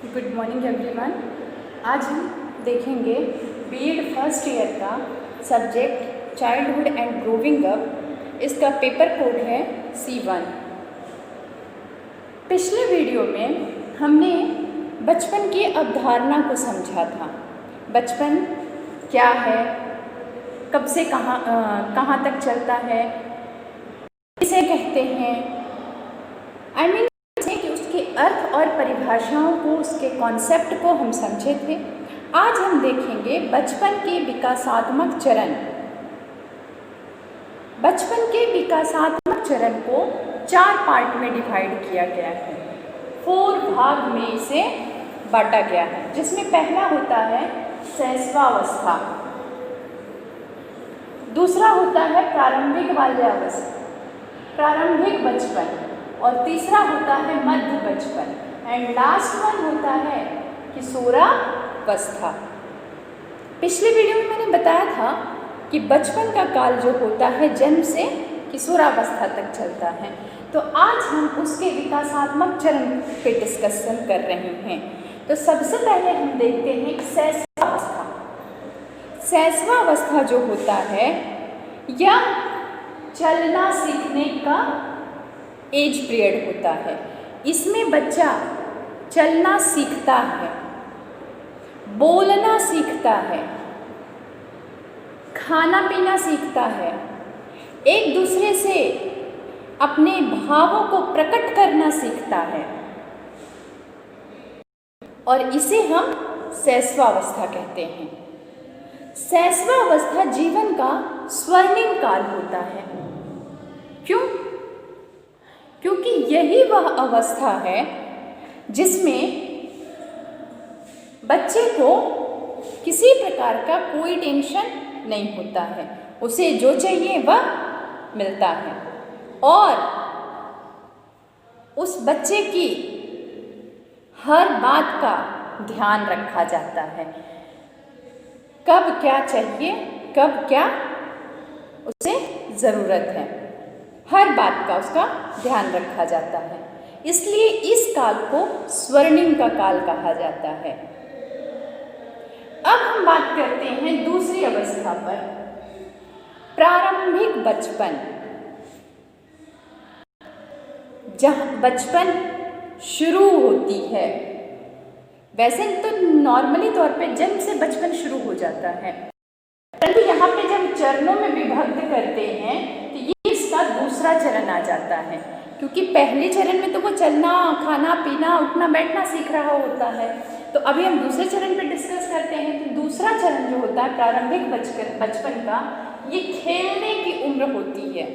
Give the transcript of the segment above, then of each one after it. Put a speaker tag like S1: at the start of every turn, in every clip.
S1: Good morning everyone. आज हम देखेंगे बीएड फर्स्ट ईयर का subject childhood and growing up. इसका पेपर कोड है C1। पिछले वीडियो में हमने बचपन की अवधारणा को समझा था। बचपन क्या है, कब से कहाँ तक चलता है, किसे कहते हैं, कि उसके अर्थ और परिभाषाओं को, उसके कॉन्सेप्ट को हम समझे थे। आज हम देखेंगे बचपन के विकासात्मक चरण। बचपन के विकासात्मक चरण को 4 पार्ट में डिवाइड किया गया है, 4 भाग में इसे बांटा गया है, जिसमें पहला होता है शैशवावस्था, दूसरा होता है प्रारंभिक बाल्यावस्था, प्रारंभिक बचपन, और तीसरा होता है मध्य बचपन, एंड लास्ट वन होता है किशोरावस्था। पिछले वीडियो में मैंने बताया था कि बचपन का काल जो होता है जन्म से किशोरावस्था तक चलता है। तो आज हम उसके विकासात्मक चरण पे डिस्कशन कर रहे हैं। तो सबसे पहले हम देखते हैं शैशवावस्था। शैशवावस्था जो होता है यह चलना सीखने का एज पीरियड होता है। इसमें बच्चा चलना सीखता है, बोलना सीखता है, खाना पीना सीखता है, एक दूसरे से अपने भावों को प्रकट करना सीखता है, और इसे हम शैशवावस्था कहते हैं। शैशवावस्था जीवन का स्वर्णिम काल होता है। क्यों? क्योंकि यही वह अवस्था है जिसमें बच्चे को किसी प्रकार का कोई टेंशन नहीं होता है, उसे जो चाहिए वह मिलता है, और उस बच्चे की हर बात का ध्यान रखा जाता है। कब क्या चाहिए, कब क्या उसे ज़रूरत है, हर बात का उसका ध्यान रखा जाता है। इसलिए इस काल को स्वर्णिम का काल कहा जाता है। अब हम बात करते हैं दूसरी अवस्था पर, प्रारंभिक बचपन। जहाँ बचपन शुरू होती है, वैसे तो नॉर्मली तौर पे जन्म से बचपन शुरू हो जाता है, परंतु यहाँ पे जब चरणों में विभक्त करते हैं तो ये इसका दूसरा चरण आ जाता है। क्योंकि पहले चरण में तो वो चलना, खाना पीना, उठना बैठना सीख रहा होता है। तो अभी हम दूसरे चरण पे डिस्कस करते हैं। तो दूसरा चरण जो होता है प्रारंभिक बचपन का, ये खेलने की उम्र होती है।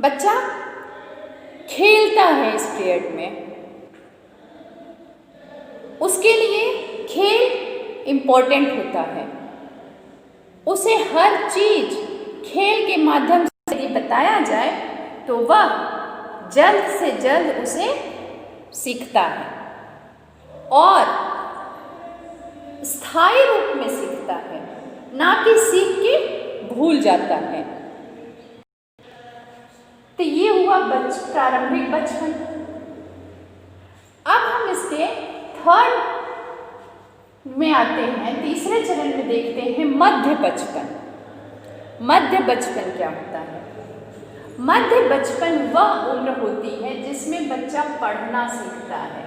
S1: बच्चा खेलता है इस पीरियड में, उसके लिए खेल इम्पोर्टेंट होता है। उसे हर चीज खेल के माध्यम से यदि बताया जाए तो वह जल्द से जल्द उसे सीखता है, और स्थायी रूप में सीखता है, ना कि सीख के भूल जाता है। तो ये हुआ प्रारंभिक बचपन। अब हम इसके थर्ड में आते हैं, तीसरे चरण में देखते हैं मध्य बचपन। मध्य बचपन क्या होता है? मध्य बचपन वह उम्र होती है जिसमें बच्चा पढ़ना सीखता है।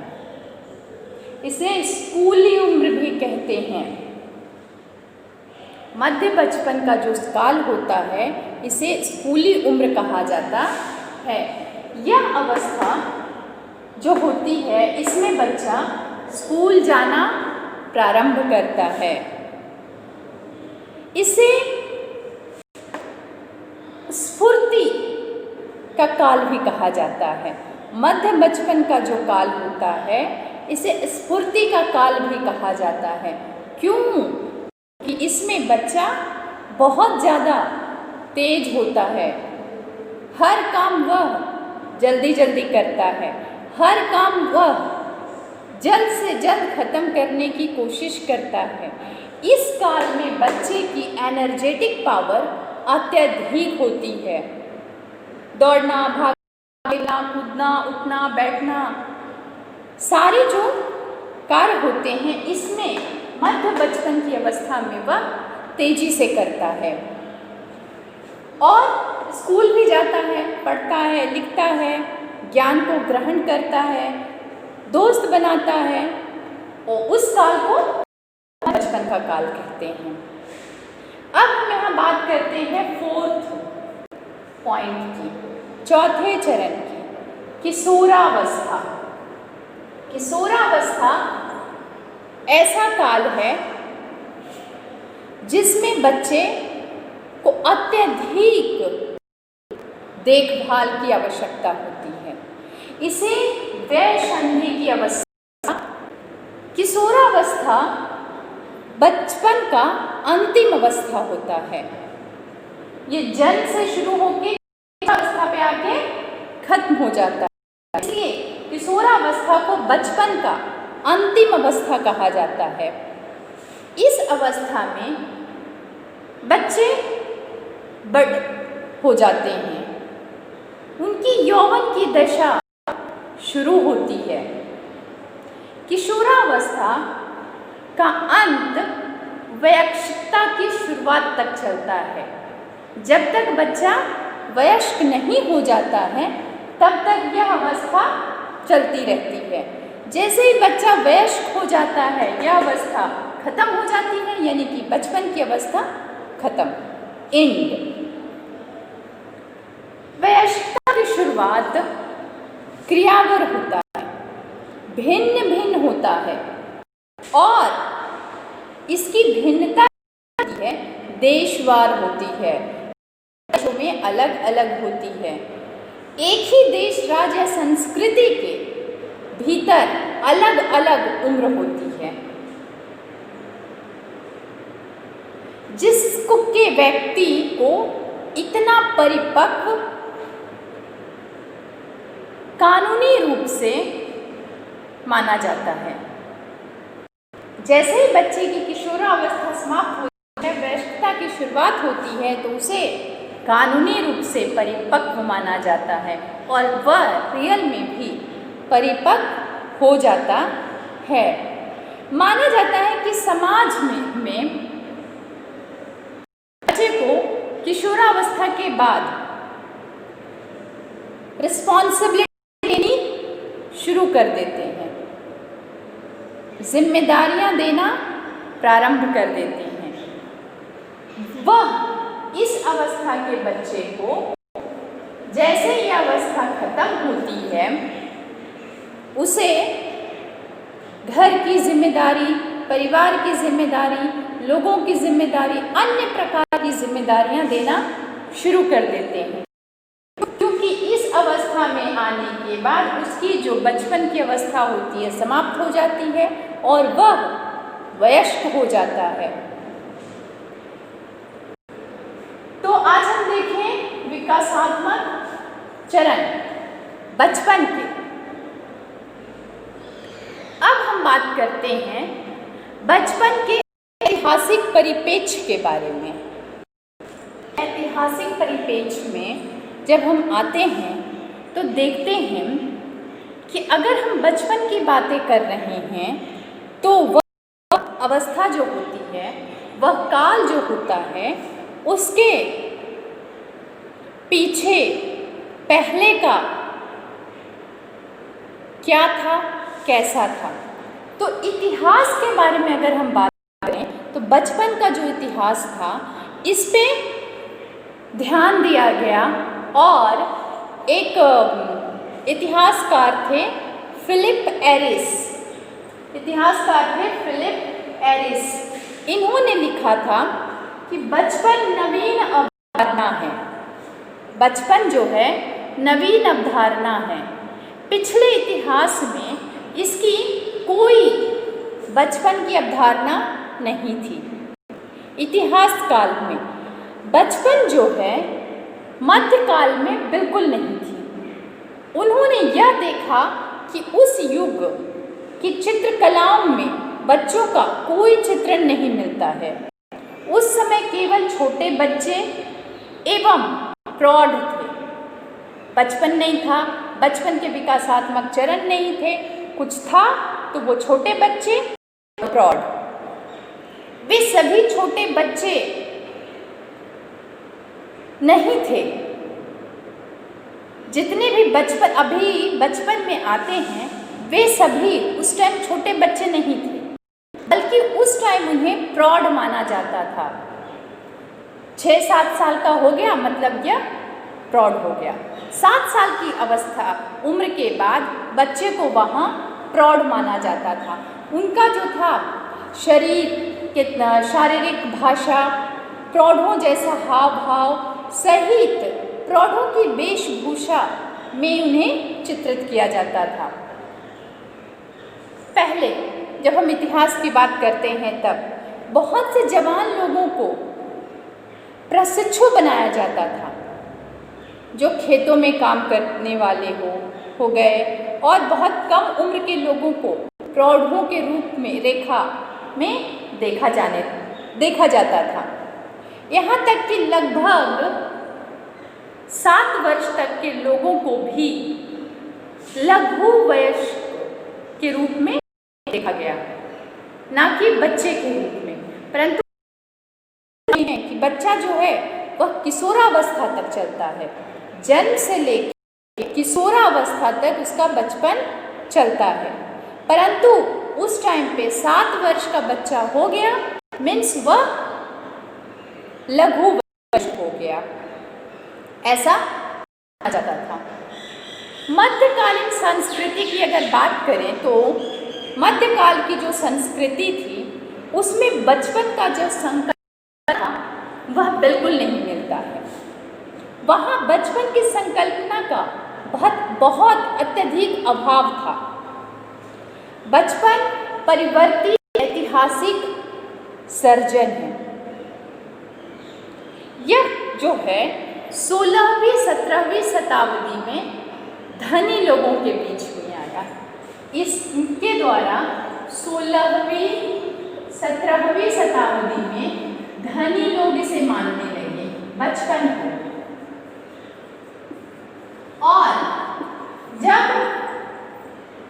S1: इसे स्कूली उम्र भी कहते हैं। मध्य बचपन का जो काल होता है इसे स्कूली उम्र कहा जाता है। यह अवस्था जो होती है इसमें बच्चा स्कूल जाना प्रारंभ करता है। इसे स्फूर्ति का काल भी कहा जाता है। मध्य बचपन का जो काल होता है इसे स्फूर्ति का काल भी कहा जाता है। क्यों? कि इसमें बच्चा बहुत ज़्यादा तेज होता है, हर काम वह जल्दी जल्दी करता है, हर काम वह जल्द से जल्द खत्म करने की कोशिश करता है। इस काल में बच्चे की एनर्जेटिक पावर अत्यधिक होती है। दौड़ना, भागना, कूदना, उठना, बैठना, सारे जो कार्य होते हैं इसमें मध्य बचपन की अवस्था में वह तेजी से करता है और स्कूल भी जाता है, पढ़ता है, लिखता है, ज्ञान को ग्रहण करता है, दोस्त बनाता है और उस काल को बचपन का काल कहते हैं। अब हम यहाँ बात करते हैं 4th पॉइंट की, चौथे चरण की, किशोरावस्था। किशोरावस्था ऐसा काल है जिसमें बच्चे को अत्यधिक देखभाल की आवश्यकता होती है। इसे वयसंधि की अवस्था, किशोरावस्था बचपन का अंतिम अवस्था होता है। ये जन्म से शुरू होकर अवस्था पे आके खत्म हो जाता है, इसलिए किशोरावस्था को बचपन का अंतिम अवस्था कहा जाता है। इस अवस्था में बच्चे बड़े हो जाते हैं, उनकी यौवन की दशा शुरू होती है। किशोरावस्था का अंत वयस्कता की शुरुआत तक चलता है। जब तक बच्चा वयस्क नहीं हो जाता है तब तक यह अवस्था चलती रहती है। जैसे ही बच्चा वयस्क हो जाता है यह अवस्था खत्म हो जाती है, यानी कि बचपन की अवस्था खत्म, एंड। वयस्कता की शुरुआत क्रियावर होता है, भिन्न भिन्न होता है और इसकी भिन्नता है देशवार होती है, देशों में अलग अलग होती है। एक ही देश, राज्य, संस्कृति के भीतर अलग अलग उम्र होती है, जिसको के व्यक्ति को इतना परिपक्व कानूनी रूप से माना जाता है। जैसे ही बच्चे की किशोरावस्था समाप्त होती है, वयस्कता की शुरुआत होती है, तो उसे कानूनी रूप से परिपक्व माना जाता है और वह रियल में भी परिपक्व हो जाता है। माना जाता है कि समाज में बच्चे को किशोरावस्था के बाद रिस्पॉन्सिबिलिटी लेनी शुरू कर देते हैं, जिम्मेदारियां देना प्रारंभ कर देते हैं। वह इस अवस्था के बच्चे को जैसे ही अवस्था खत्म होती है, उसे घर की जिम्मेदारी, परिवार की जिम्मेदारी, लोगों की जिम्मेदारी, अन्य प्रकार की जिम्मेदारियां देना शुरू कर देते हैं, क्योंकि इस अवस्था में आने के बाद उसकी जो बचपन की अवस्था होती है समाप्त हो जाती है और वह वयस्क हो जाता है। तो आज हम देखें विकासात्मक चरण बचपन के। अब हम बात करते हैं बचपन के ऐतिहासिक परिप्रेक्ष्य के बारे में। ऐतिहासिक परिप्रेक्ष्य में जब हम आते हैं तो देखते हैं कि अगर हम बचपन की बातें कर रहे हैं तो वह अवस्था जो होती है, वह काल जो होता है, उसके पीछे पहले का क्या था, कैसा था। तो इतिहास के बारे में अगर हम बात करें तो बचपन का जो इतिहास था इस पे ध्यान दिया गया और एक इतिहासकार थे फिलिप एरिस। इतिहासकार थे फिलिप एरिस। इन्होंने लिखा था कि बचपन नवीन अवधारणा है। बचपन जो है नवीन अवधारणा है। पिछले इतिहास में इसकी कोई बचपन की अवधारणा नहीं थी। इतिहास काल में बचपन जो है मध्यकाल में बिल्कुल नहीं थी। उन्होंने यह देखा कि उस युग की चित्रकलाओं में बच्चों का कोई चित्रण नहीं मिलता है। उस समय केवल छोटे बच्चे एवं प्रौढ़ थे। बचपन नहीं था, बचपन के विकासात्मक चरण नहीं थे, कुछ था तो वो छोटे बच्चे प्रौढ़, वे सभी छोटे बच्चे नहीं थे। जितने भी बचपन में आते हैं वे सभी उस टाइम छोटे बच्चे नहीं थे, बल्कि उस टाइम उन्हें प्रौढ़ माना जाता था। 6-7 साल का हो गया मतलब यह प्रौढ़ हो गया। 7 साल की अवस्था उम्र के बाद बच्चे को वहाँ प्रौढ़ माना जाता था। उनका जो था शरीर कितना शारीरिक भाषा, प्रौढ़ों जैसा हाव भाव सहित प्रौढ़ों की वेशभूषा में उन्हें चित्रित किया जाता था। पहले जब हम इतिहास की बात करते हैं तब बहुत से जवान लोगों को प्रशिक्षु बनाया जाता था, जो खेतों में काम करने वाले हो गए, और बहुत कम उम्र के लोगों को प्रौढ़ों के रूप में रेखा में देखा जाता था। यहाँ तक कि लगभग 7 वर्ष तक के लोगों को भी लघु वयस्क के रूप में देखा गया, ना कि बच्चे के रूप में। परंतु है कि बच्चा जो है वह किशोरावस्था तक चलता है, जन्म से लेकर किशोरावस्था तक उसका बचपन चलता है। परंतु उस टाइम पे 7 वर्ष का बच्चा हो गया मीन्स वह लघु वयस्क हो गया, ऐसा कहा जाता था। मध्यकालीन संस्कृति की अगर बात करें तो मध्यकाल की जो संस्कृति थी उसमें बचपन का जो संकल्प था वह बिल्कुल नहीं मिलता है। वहाँ बचपन की संकल्पना का बहुत अत्यधिक अभाव था। बचपन परिवर्तित ऐतिहासिक सर्जन है। यह जो है 16वीं 17वीं शताब्दी में धनी लोगों के बीच में आया। इसके द्वारा 16वीं 17वीं शताब्दी में धनी लोग इसे मानने लगे बचपन को, और जब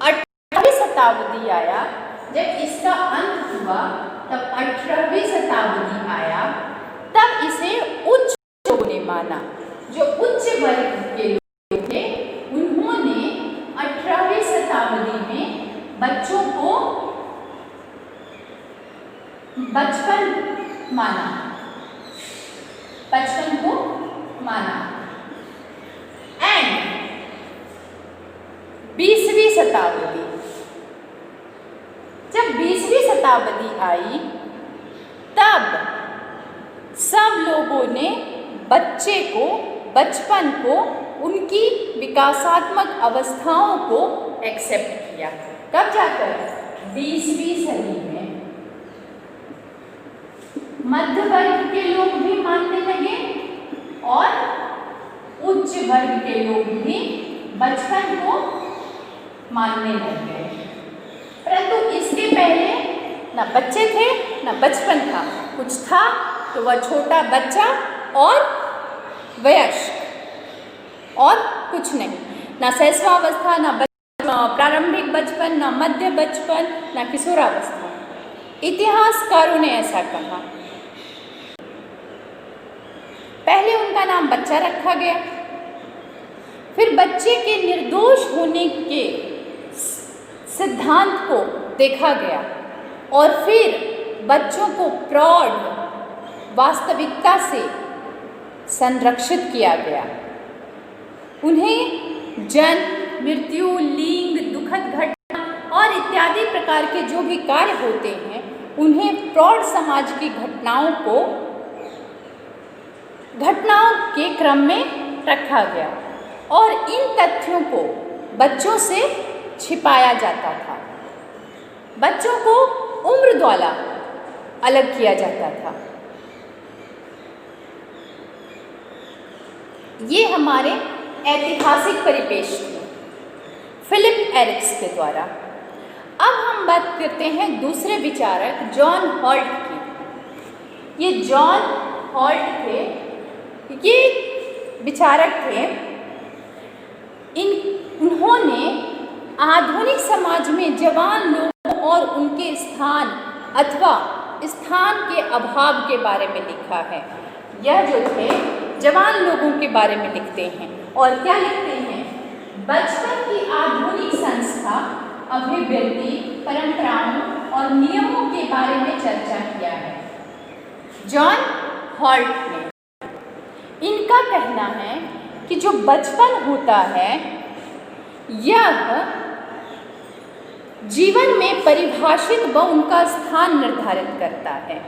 S1: 18वीं शताब्दी आया, जब इसका अंत हुआ, तब 18वीं शताब्दी आया, तब इसे उच्च लोगों ने माना। जो उच्च वर्ग के लोग थे उन्होंने 18वीं शताब्दी में बच्चों को बचपन को माना। एंड 20वीं शताब्दी, जब 20वीं शताब्दी आई तब सब लोगों ने बचपन को उनकी विकासात्मक अवस्थाओं को एक्सेप्ट किया। कब जाकर 20वीं सदी में मध्य वर्ग के लोग भी मानने लगे और उच्च वर्ग के लोग भी बचपन को मानने लगे। परंतु इसके पहले ना बच्चे थे ना बचपन था, कुछ था तो वह छोटा बच्चा और वयस्क, और कुछ नहीं। ना शैशवावस्था, ना प्रारंभिक बचपन, ना मध्य बचपन, ना किशोरावस्था। इतिहासकारों ने ऐसा कहा। पहले उनका नाम बच्चा रखा गया, फिर बच्चे के निर्दोष होने के सिद्धांत को देखा गया, और फिर बच्चों को प्रौढ़ वास्तविकता से संरक्षित किया गया। उन्हें जन्म, मृत्यु, लिंग, दुखद घटना और इत्यादि प्रकार के जो भी कार्य होते हैं उन्हें प्रौढ़ समाज की घटनाओं के क्रम में रखा गया, और इन तथ्यों को बच्चों से छिपाया जाता था। बच्चों को उम्र द्वारा अलग किया जाता था। ये हमारे ऐतिहासिक परिपेक्ष थे फिलिप एरिक्स के द्वारा। अब हम बात करते हैं दूसरे विचारक जॉन हॉल्ट की। ये जॉन हॉल्ट थे, ये विचारक थे। उन्होंने आधुनिक समाज में जवान लोगों और उनके स्थान अथवा स्थान के अभाव के बारे में लिखा है। यह जो थे जवान लोगों के बारे में लिखते हैं। और क्या लिखते हैं? बचपन की आधुनिक संस्था, अभिवृत्ति, परंपराओं और नियमों के बारे में चर्चा किया है जॉन हॉल्ट ने। इनका कहना है कि जो बचपन होता है यह जीवन में परिभाषित व उनका स्थान निर्धारित करता है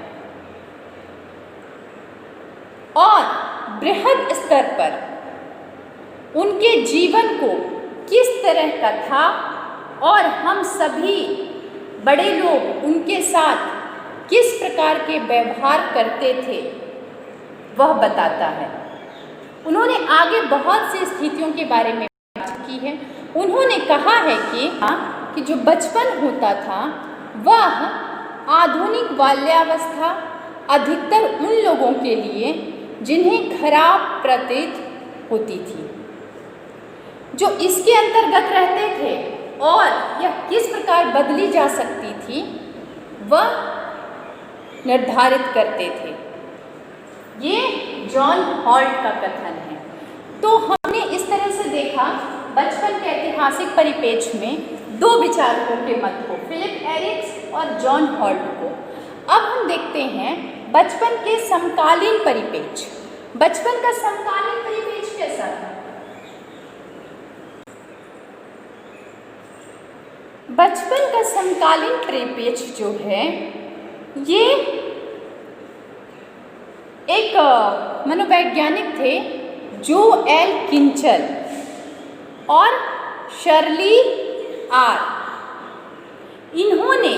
S1: और बृहद स्तर पर उनके जीवन को किस तरह का था और हम सभी बड़े लोग उनके साथ किस प्रकार के व्यवहार करते थे वह बताता है। उन्होंने आगे बहुत सी स्थितियों के बारे में बात की है। उन्होंने कहा है कि जो बचपन होता था वह आधुनिक बाल्यावस्था अधिकतर उन लोगों के लिए जिन्हें खराब प्रतीत होती थी, जो इसके अंतर्गत रहते थे और यह किस प्रकार बदली जा सकती थी वह निर्धारित करते थे। ये जॉन हॉल्ट का कथन है। तो हमने इस तरह से देखा बचपन के ऐतिहासिक परिप्रेक्ष्य में दो विचारकों के मत को, फिलिप एरिक्स और जॉन हॉल्ट को। अब हम देखते हैं बचपन के समकालीन परिप्रेक्ष्य। बचपन का समकालीन परिप्रेक्ष्य कैसा था? बचपन का समकालीन परिप्रेक्ष्य जो है ये एक मनोवैज्ञानिक थे जो एल किंचल और शर्ली आर। इन्होंने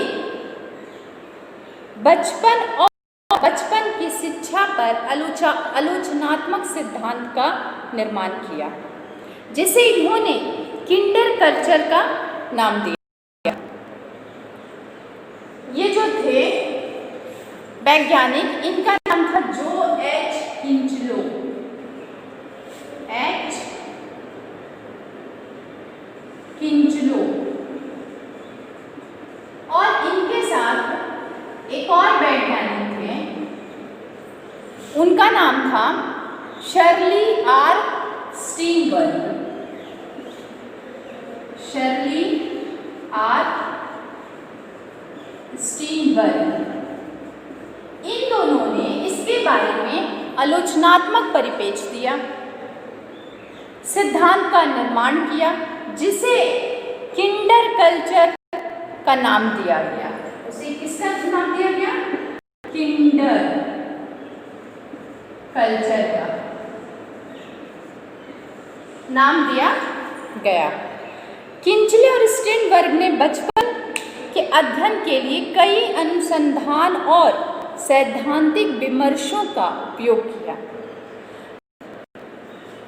S1: बचपन की शिक्षा पर आलोचनात्मक सिद्धांत का निर्माण किया जिसे इन्होंने किंडर कल्चर का नाम दिया। ये जो थे वैज्ञानिक, इनका नाम था जो एच किंचलो। और इनके साथ एक और वैज्ञानिक थे, उनका नाम था शर्ली आर स्टीनबर्ग। इन दोनों ने इसके बारे में आलोचनात्मक परिप्रेक्ष्य दिया, सिद्धांत का निर्माण किया जिसे किंडर कल्चर का नाम दिया गया। उसे किसका नाम दिया गया? किंडर कल्चर का नाम दिया गया। किंचले और स्टीनबर्ग ने बचपन के अध्ययन के लिए कई अनुसंधान और सैद्धांतिक विमर्शों का उपयोग किया।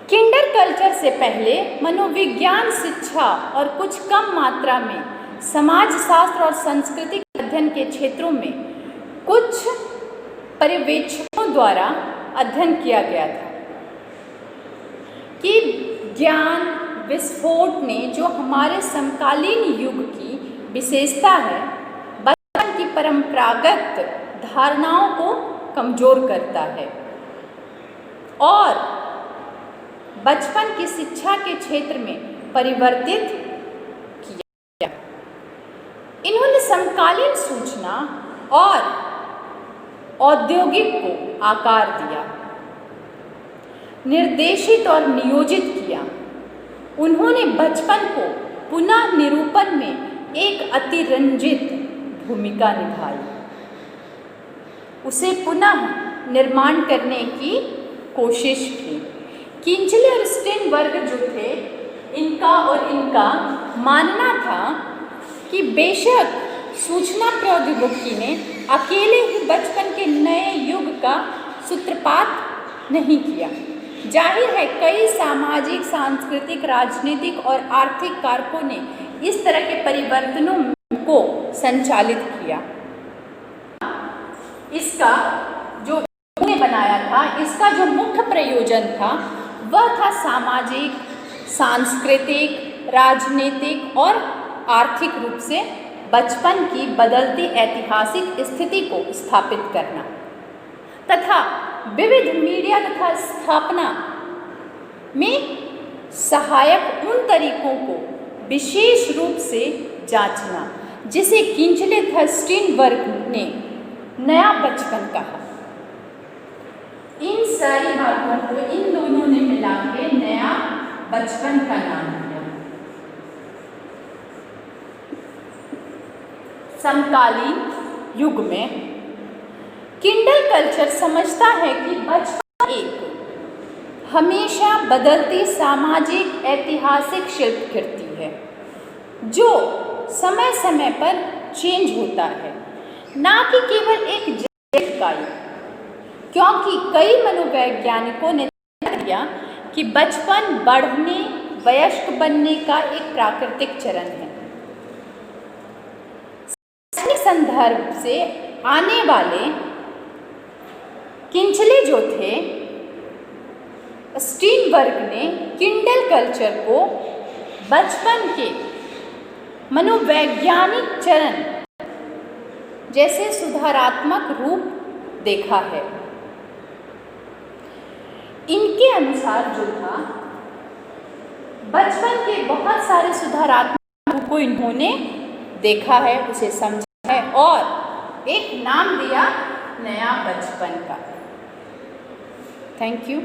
S1: किंडर कल्चर से पहले मनोविज्ञान शिक्षा और कुछ कम मात्रा में समाजशास्त्र और सांस्कृतिक अध्ययन के क्षेत्रों में कुछ पर्यवेक्षकों द्वारा अध्ययन किया गया था कि ज्ञान विस्फोट ने जो हमारे समकालीन युग की विशेषता है, बचपन की परंपरागत धारणाओं को कमजोर करता है और बचपन की शिक्षा के क्षेत्र में परिवर्तित किया। इन्होंने समकालीन सूचना और औद्योगिक को आकार दिया, निर्देशित और नियोजित किया। उन्होंने बचपन को पुनः निरूपण में एक अतिरंजित भूमिका निभाई, उसे पुनः निर्माण करने की कोशिश की। किंचले और स्टीनबर्ग जो थे, इनका मानना था कि बेशक सूचना प्रौद्योगिकी ने अकेले ही बचपन के नए युग का सूत्रपात नहीं किया। जाहिर है कई सामाजिक, सांस्कृतिक, राजनीतिक और आर्थिक कारकों ने इस तरह के परिवर्तनों को संचालित किया। इसका जो उन्होंने बनाया था, इसका जो मुख्य प्रयोजन था वह था सामाजिक, सांस्कृतिक, राजनीतिक और आर्थिक रूप से बचपन की बदलती ऐतिहासिक स्थिति को स्थापित करना तथा विविध मीडिया तथा स्थापना में सहायक उन तरीकों को विशेष रूप से जांचना, जिसे किंचले तथा स्टीनबर्ग ने नया बचपन कहा। इन सारी बातों को इन दोनों ने मिला के नया बचपन का नाम दिया। समकालीन युग में किंडल कल्चर समझता है कि बचपन एक हमेशा बदलती सामाजिक ऐतिहासिक शिल्पकृति है जो समय समय पर चेंज होता है, ना कि केवल एक जैविक इकाई, क्योंकि कई मनोवैज्ञानिकों ने किया कि बचपन बढ़ने वयस्क बनने का एक प्राकृतिक चरण है। इस संदर्भ से आने वाले किंचले जो थे, स्टीनबर्ग ने किंडल कल्चर को बचपन के मनोवैज्ञानिक चरण जैसे सुधारात्मक रूप देखा है। इनके अनुसार जो था, बचपन के बहुत सारे सुधारात्मक रूप को इन्होंने देखा है, उसे समझा है और एक नाम दिया नया बचपन का। Thank you.